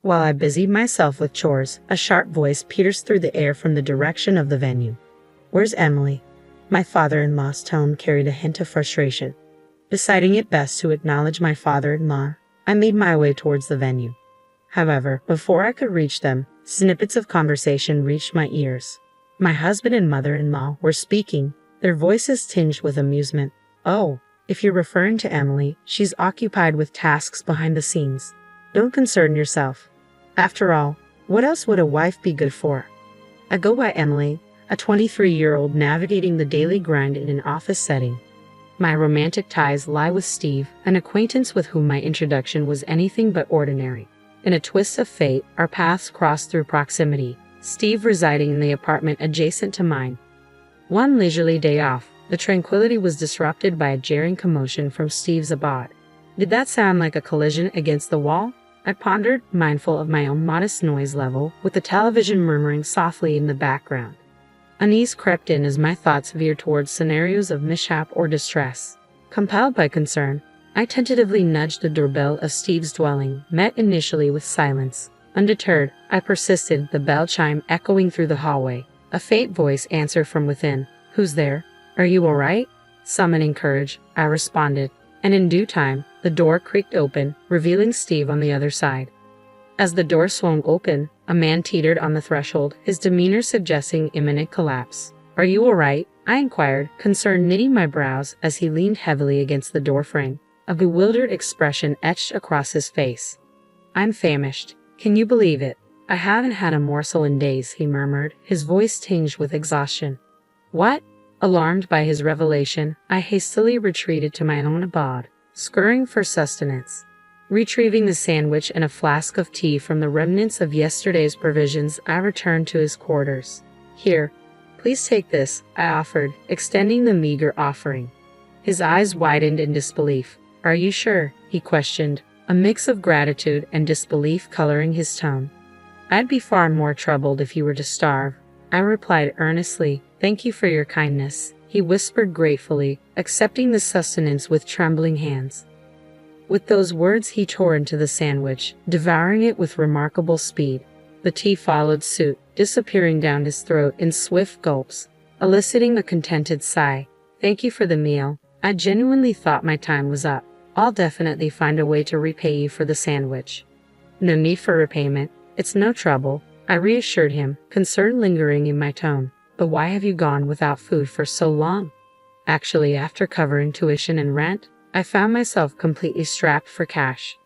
While I busied myself with chores, a sharp voice pierced through the air from the direction of the venue. "Where's Emily?" My father-in-law's tone carried a hint of frustration. Deciding it best to acknowledge my father-in-law, I made my way towards the venue. However, before I could reach them, snippets of conversation reached my ears. My husband and mother-in-law were speaking, their voices tinged with amusement. "Oh, if you're referring to Emily, she's occupied with tasks behind the scenes. Don't concern yourself. After all, what else would a wife be good for?" I go by Emily, a 23-year-old navigating the daily grind in an office setting. My romantic ties lie with Steve, an acquaintance with whom my introduction was anything but ordinary. In a twist of fate, our paths crossed through proximity, Steve residing in the apartment adjacent to mine. One leisurely day off, the tranquility was disrupted by a jarring commotion from Steve's abode. Did that sound like a collision against the wall? I pondered, mindful of my own modest noise level, with the television murmuring softly in the background. Unease crept in as my thoughts veered towards scenarios of mishap or distress. Compelled by concern, I tentatively nudged the doorbell of Steve's dwelling, met initially with silence. Undeterred, I persisted, the bell chime echoing through the hallway. A faint voice answered from within. "Who's there? Are you all right?" Summoning courage, I responded, and in due time, the door creaked open, revealing Steve on the other side. As the door swung open, a man teetered on the threshold, his demeanor suggesting imminent collapse. "Are you all right?" I inquired, concern knitting my brows as he leaned heavily against the doorframe. A bewildered expression etched across his face. "I'm famished. Can you believe it? I haven't had a morsel in days," he murmured, his voice tinged with exhaustion. "What?" Alarmed by his revelation, I hastily retreated to my own abode, scurrying for sustenance. Retrieving the sandwich and a flask of tea from the remnants of yesterday's provisions, I returned to his quarters. "Here, please take this," I offered, extending the meager offering. His eyes widened in disbelief. "Are you sure?" he questioned, a mix of gratitude and disbelief coloring his tone. "I'd be far more troubled if you were to starve," I replied earnestly. "Thank you for your kindness," he whispered gratefully, accepting the sustenance with trembling hands. With those words he tore into the sandwich, devouring it with remarkable speed. The tea followed suit, disappearing down his throat in swift gulps, eliciting a contented sigh. "Thank you for the meal. I genuinely thought my time was up. I'll definitely find a way to repay you for the sandwich." "No need for repayment. It's no trouble," I reassured him, concern lingering in my tone. "But why have you gone without food for so long?" "Actually, after covering tuition and rent, I found myself completely strapped for cash."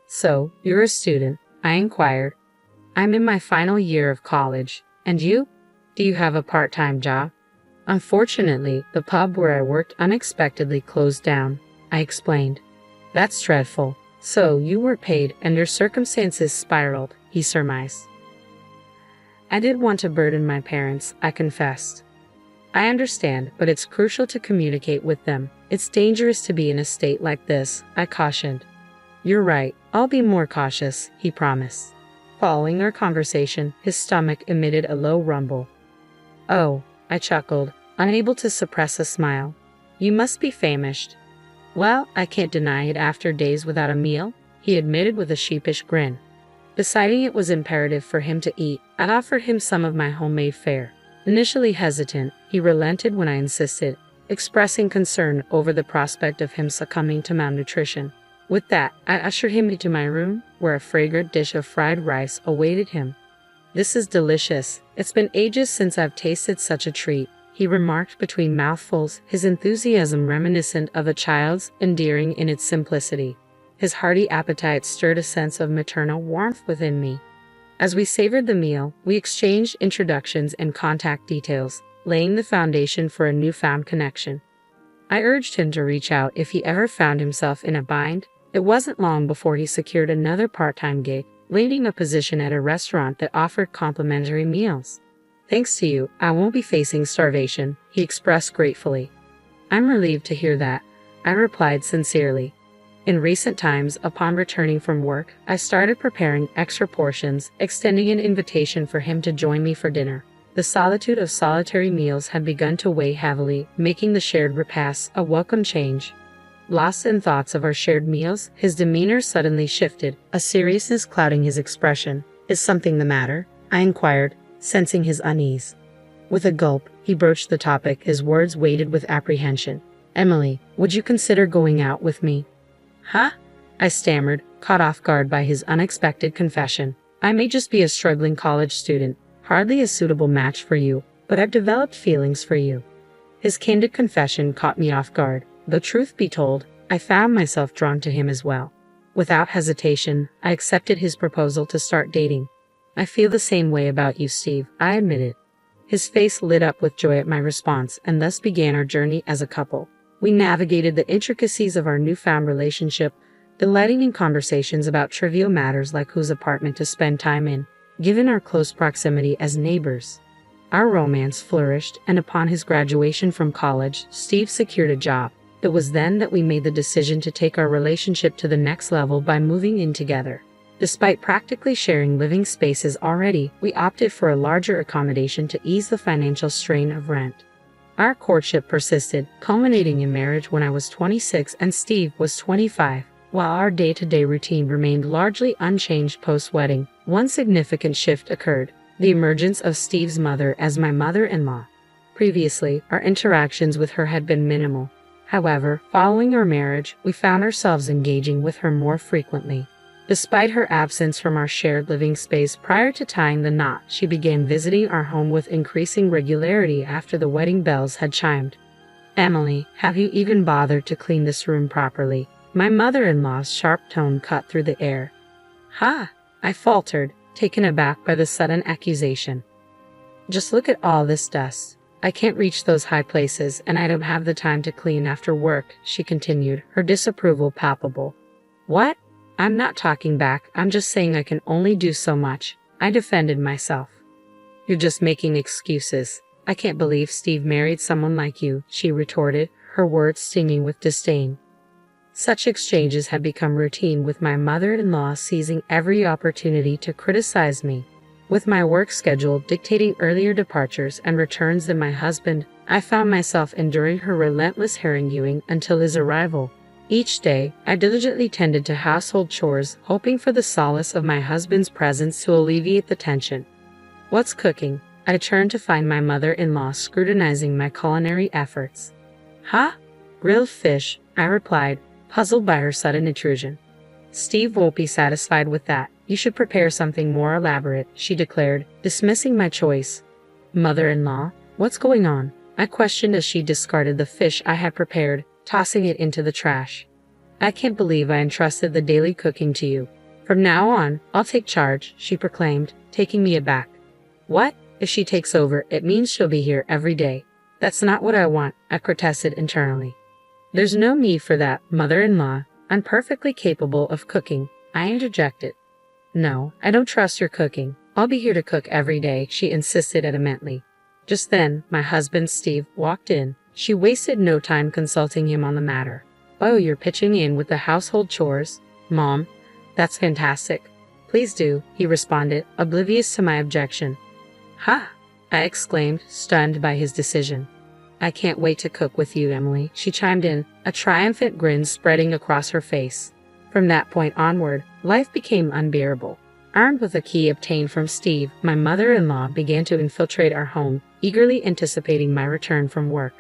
"So, you're a student?" I inquired. "I'm in my final year of college. And you? Do you have a part-time job?" "Unfortunately, the pub where I worked unexpectedly closed down," I explained. "That's dreadful. So, you weren't paid and your circumstances spiraled," he surmised. "I didn't want to burden my parents," I confessed. "I understand, but it's crucial to communicate with them. It's dangerous to be in a state like this," I cautioned. "You're right. I'll be more cautious," he promised. Following our conversation, his stomach emitted a low rumble. "Oh," I chuckled, unable to suppress a smile. "You must be famished." "Well, I can't deny it after days without a meal," he admitted with a sheepish grin. Deciding it was imperative for him to eat, I offered him some of my homemade fare. Initially hesitant, he relented when I insisted, expressing concern over the prospect of him succumbing to malnutrition. With that, I ushered him into my room, where a fragrant dish of fried rice awaited him. "This is delicious. It's been ages since I've tasted such a treat," he remarked between mouthfuls, his enthusiasm reminiscent of a child's, endearing in its simplicity. His hearty appetite stirred a sense of maternal warmth within me. As we savored the meal, we exchanged introductions and contact details, laying the foundation for a newfound connection. I urged him to reach out if he ever found himself in a bind. It wasn't long before he secured another part-time gig, landing a position at a restaurant that offered complimentary meals. "Thanks to you, I won't be facing starvation," he expressed gratefully. "I'm relieved to hear that," I replied sincerely. In recent times, upon returning from work, I started preparing extra portions, extending an invitation for him to join me for dinner. The solitude of solitary meals had begun to weigh heavily, making the shared repasts a welcome change. Lost in thoughts of our shared meals, his demeanor suddenly shifted, a seriousness clouding his expression. "Is something the matter?" I inquired, sensing his unease. With a gulp, he broached the topic, his words weighted with apprehension. "Emily, would you consider going out with me?" "Huh?" I stammered, caught off guard by his unexpected confession. "I may just be a struggling college student, hardly a suitable match for you, but I've developed feelings for you." His candid confession caught me off guard. Though truth be told, I found myself drawn to him as well. Without hesitation, I accepted his proposal to start dating. "I feel the same way about you, Steve," I admitted. His face lit up with joy at my response, and thus began our journey as a couple. We navigated the intricacies of our newfound relationship, delighting in conversations about trivial matters like whose apartment to spend time in, given our close proximity as neighbors. Our romance flourished, and upon his graduation from college, Steve secured a job. It was then that we made the decision to take our relationship to the next level by moving in together. Despite practically sharing living spaces already, we opted for a larger accommodation to ease the financial strain of rent. Our courtship persisted, culminating in marriage when I was 26 and Steve was 25. While our day-to-day routine remained largely unchanged post-wedding, one significant shift occurred: the emergence of Steve's mother as my mother-in-law. Previously, our interactions with her had been minimal. However, following our marriage, we found ourselves engaging with her more frequently. Despite her absence from our shared living space prior to tying the knot, she began visiting our home with increasing regularity after the wedding bells had chimed. "Emily, have you even bothered to clean this room properly?" My mother-in-law's sharp tone cut through the air. "Ha!" I faltered, taken aback by the sudden accusation. "Just look at all this dust. I can't reach those high places, and I don't have the time to clean after work," she continued, her disapproval palpable. "What? I'm not talking back, I'm just saying I can only do so much," I defended myself. "You're just making excuses. I can't believe Steve married someone like you," she retorted, her words stinging with disdain. Such exchanges had become routine, with my mother-in-law seizing every opportunity to criticize me. With my work schedule dictating earlier departures and returns than my husband, I found myself enduring her relentless haranguing until his arrival. Each day, I diligently tended to household chores, hoping for the solace of my husband's presence to alleviate the tension. "What's cooking?" I turned to find my mother-in-law scrutinizing my culinary efforts. "Huh? Grilled fish," I replied, puzzled by her sudden intrusion. "Steve won't be satisfied with that. You should prepare something more elaborate," she declared, dismissing my choice. "Mother-in-law, what's going on?" I questioned as she discarded the fish I had prepared, tossing it into the trash. "I can't believe I entrusted the daily cooking to you. From now on, I'll take charge," she proclaimed, taking me aback. "What? If she takes over, it means she'll be here every day." "That's not what I want," I protested internally. "There's no need for that, mother-in-law. I'm perfectly capable of cooking," I interjected. "No, I don't trust your cooking. I'll be here to cook every day," she insisted adamantly. Just then, my husband Steve walked in. She wasted no time consulting him on the matter. "Oh, you're pitching in with the household chores? Mom, that's fantastic. Please do," he responded, oblivious to my objection. "Ha!" I exclaimed, stunned by his decision. "I can't wait to cook with you, Emily," she chimed in, a triumphant grin spreading across her face. From that point onward, life became unbearable. Armed with a key obtained from Steve, my mother-in-law began to infiltrate our home, eagerly anticipating my return from work.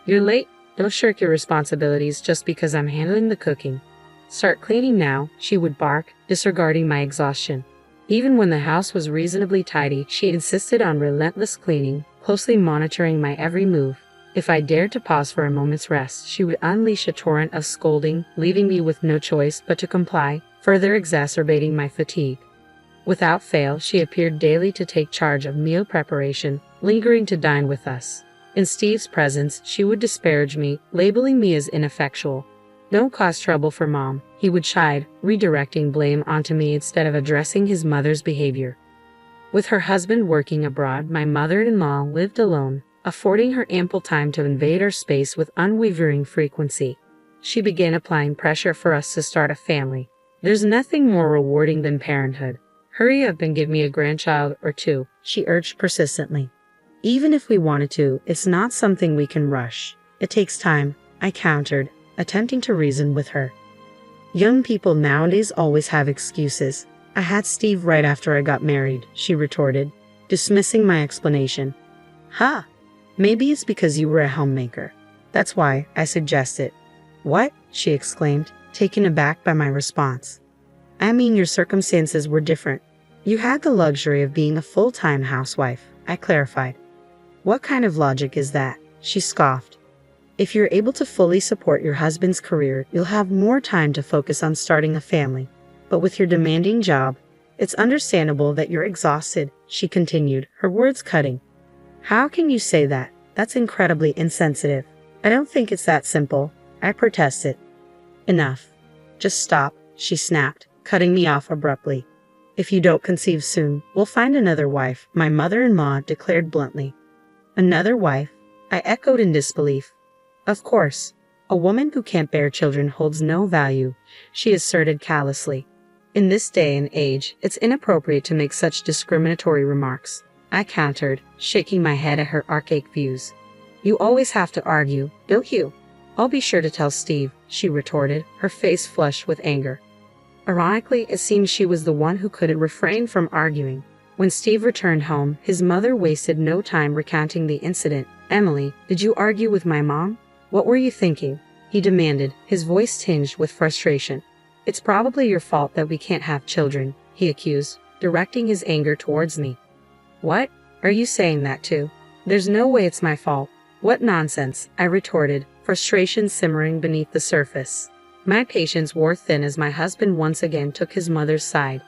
"You're late. Don't shirk your responsibilities just because I'm handling the cooking. Start cleaning now," she would bark, disregarding my exhaustion. Even when the house was reasonably tidy, she insisted on relentless cleaning, closely monitoring my every move. If I dared to pause for a moment's rest, she would unleash a torrent of scolding, leaving me with no choice but to comply, further exacerbating my fatigue. Without fail, she appeared daily to take charge of meal preparation, lingering to dine with us. In Steve's presence, she would disparage me, labeling me as ineffectual. "Don't cause trouble for Mom," he would chide, redirecting blame onto me instead of addressing his mother's behavior. With her husband working abroad, my mother-in-law lived alone, affording her ample time to invade our space with unwavering frequency. She began applying pressure for us to start a family. "There's nothing more rewarding than parenthood. Hurry up and give me a grandchild or two," she urged persistently. "Even if we wanted to, it's not something we can rush. It takes time," I countered, attempting to reason with her. Young people nowadays always have excuses. I had Steve right after I got married, she retorted, dismissing my explanation. Ha! Maybe it's because you were a homemaker. That's why, I suggested. What? She exclaimed, taken aback by my response. I mean, your circumstances were different. You had the luxury of being a full-time housewife, I clarified. What kind of logic is that? She scoffed. If you're able to fully support your husband's career, you'll have more time to focus on starting a family. But with your demanding job, it's understandable that you're exhausted, she continued, her words cutting. How can you say that? That's incredibly insensitive. I don't think it's that simple, I protested. Enough. Just stop, she snapped, cutting me off abruptly. If you don't conceive soon, we'll find another wife, my mother-in-law declared bluntly. Another wife? I echoed in disbelief. Of course. A woman who can't bear children holds no value, she asserted callously. In this day and age, it's inappropriate to make such discriminatory remarks, I countered, shaking my head at her archaic views. You always have to argue, don't you? I'll be sure to tell Steve, she retorted, her face flushed with anger. Ironically, it seemed she was the one who couldn't refrain from arguing. When Steve returned home, his mother wasted no time recounting the incident. Emily, did you argue with my mom? What were you thinking? He demanded, his voice tinged with frustration. It's probably your fault that we can't have children, he accused, directing his anger towards me. What? Are you saying that too? There's no way it's my fault. What nonsense, I retorted, frustration simmering beneath the surface. My patience wore thin as my husband once again took his mother's side.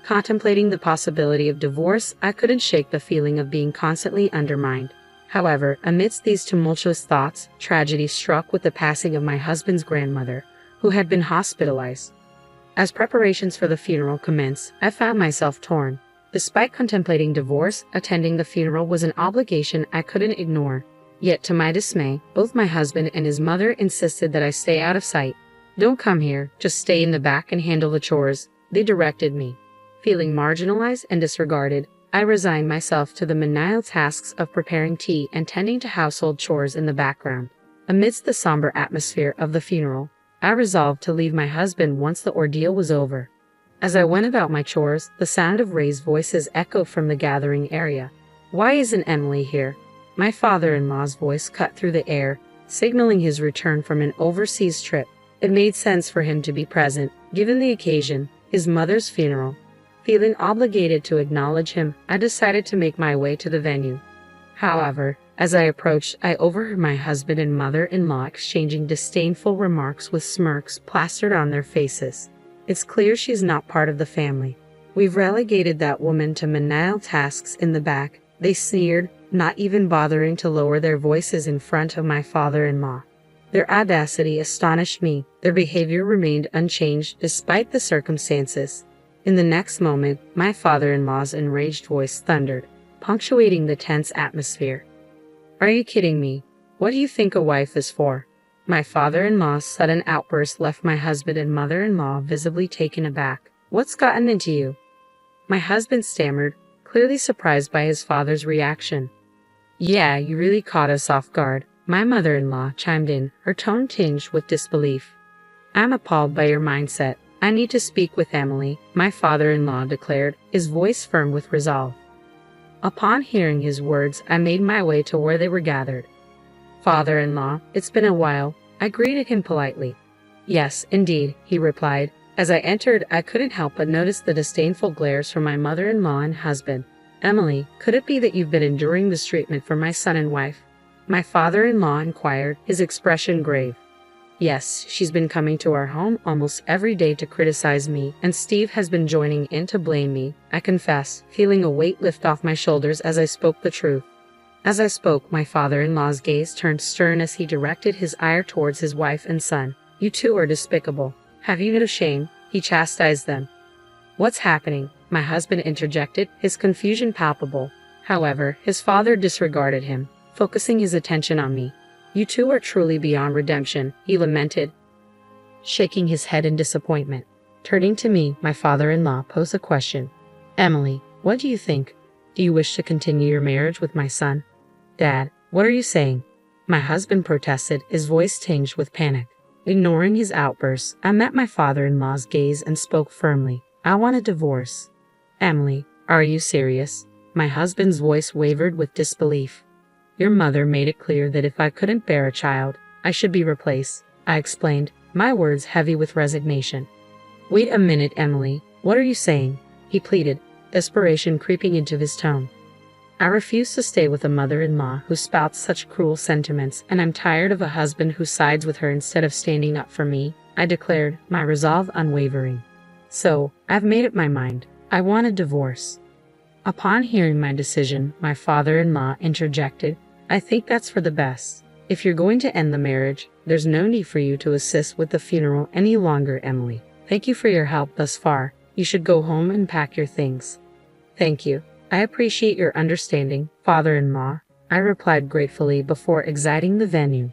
Contemplating the possibility of divorce, I couldn't shake the feeling of being constantly undermined. However, amidst these tumultuous thoughts, tragedy struck with the passing of my husband's grandmother, who had been hospitalized. As preparations for the funeral commenced, I found myself torn. Despite contemplating divorce, attending the funeral was an obligation I couldn't ignore. Yet to my dismay, both my husband and his mother insisted that I stay out of sight. Don't come here, just stay in the back and handle the chores, they directed me. Feeling marginalized and disregarded, I resigned myself to the menial tasks of preparing tea and tending to household chores in the background. Amidst the somber atmosphere of the funeral, I resolved to leave my husband once the ordeal was over. As I went about my chores, the sound of raised voices echoed from the gathering area. Why isn't Emily here? My father-in-law's voice cut through the air, signaling his return from an overseas trip. It made sense for him to be present, given the occasion, his mother's funeral. Feeling obligated to acknowledge him, I decided to make my way to the venue. However, as I approached, I overheard my husband and mother-in-law exchanging disdainful remarks with smirks plastered on their faces. It's clear she's not part of the family. We've relegated that woman to menial tasks in the back, they sneered, not even bothering to lower their voices in front of my father-in-law. Their audacity astonished me. Their behavior remained unchanged despite the circumstances. In the next moment, my father-in-law's enraged voice thundered, punctuating the tense atmosphere. Are you kidding me? What do you think a wife is for? My father-in-law's sudden outburst left my husband and mother-in-law visibly taken aback. What's gotten into you? My husband stammered, clearly surprised by his father's reaction. Yeah, you really caught us off guard, my mother-in-law chimed in, her tone tinged with disbelief. I'm appalled by your mindset. I need to speak with Emily, my father-in-law declared, his voice firm with resolve. Upon hearing his words, I made my way to where they were gathered. Father-in-law, it's been a while, I greeted him politely. Yes, indeed, he replied. As I entered, I couldn't help but notice the disdainful glares from my mother-in-law and husband. Emily, could it be that you've been enduring this treatment for my son and wife? My father-in-law inquired, his expression grave. Yes, she's been coming to our home almost every day to criticize me, and Steve has been joining in to blame me, I confess, feeling a weight lift off my shoulders as I spoke the truth. As I spoke, my father-in-law's gaze turned stern as he directed his ire towards his wife and son. You two are despicable. Have you no shame? He chastised them. What's happening? My husband interjected, his confusion palpable. However, his father disregarded him, focusing his attention on me. You two are truly beyond redemption, he lamented, shaking his head in disappointment. Turning to me, my father-in-law posed a question. Emily, what do you think? Do you wish to continue your marriage with my son? Dad, what are you saying? My husband protested, his voice tinged with panic. Ignoring his outbursts, I met my father-in-law's gaze and spoke firmly. I want a divorce. Emily, are you serious? My husband's voice wavered with disbelief. Your mother made it clear that if I couldn't bear a child, I should be replaced, I explained, my words heavy with resignation. Wait a minute, Emily, what are you saying? He pleaded, desperation creeping into his tone. I refuse to stay with a mother-in-law who spouts such cruel sentiments, and I'm tired of a husband who sides with her instead of standing up for me, I declared, my resolve unwavering. So, I've made up my mind. I want a divorce. Upon hearing my decision, my father-in-law interjected, I think that's for the best. If you're going to end the marriage, there's no need for you to assist with the funeral any longer, Emily. Thank you for your help thus far. You should go home and pack your things. Thank you. I appreciate your understanding, father-in-law, I replied gratefully before exiting the venue.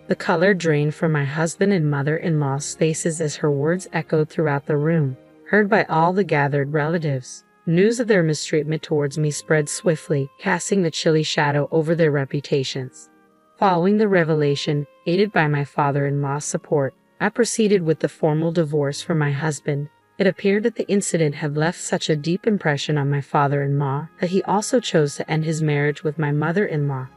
The color drained from my husband and mother-in-law's faces as her words echoed throughout the room, heard by all the gathered relatives. News of their mistreatment towards me spread swiftly, casting the chilly shadow over their reputations. Following the revelation, aided by my father-in-law's support, I proceeded with the formal divorce for my husband. It appeared that the incident had left such a deep impression on my father-in-law that he also chose to end his marriage with my mother-in-law.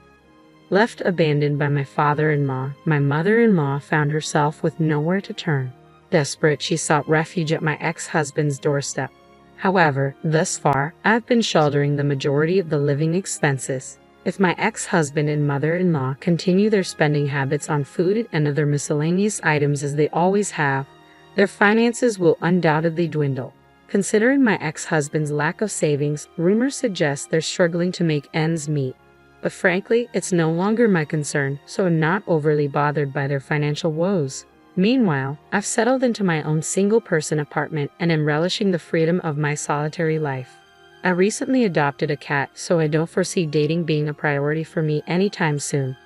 Left abandoned by my father-in-law, my mother-in-law found herself with nowhere to turn. Desperate, she sought refuge at my ex-husband's doorstep. However, thus far, I've been shouldering the majority of the living expenses. If my ex-husband and mother-in-law continue their spending habits on food and other miscellaneous items as they always have, their finances will undoubtedly dwindle. Considering my ex-husband's lack of savings, rumors suggest they're struggling to make ends meet. But frankly, it's no longer my concern, so I'm not overly bothered by their financial woes. Meanwhile, I've settled into my own single-person apartment and am relishing the freedom of my solitary life. I recently adopted a cat, so I don't foresee dating being a priority for me anytime soon.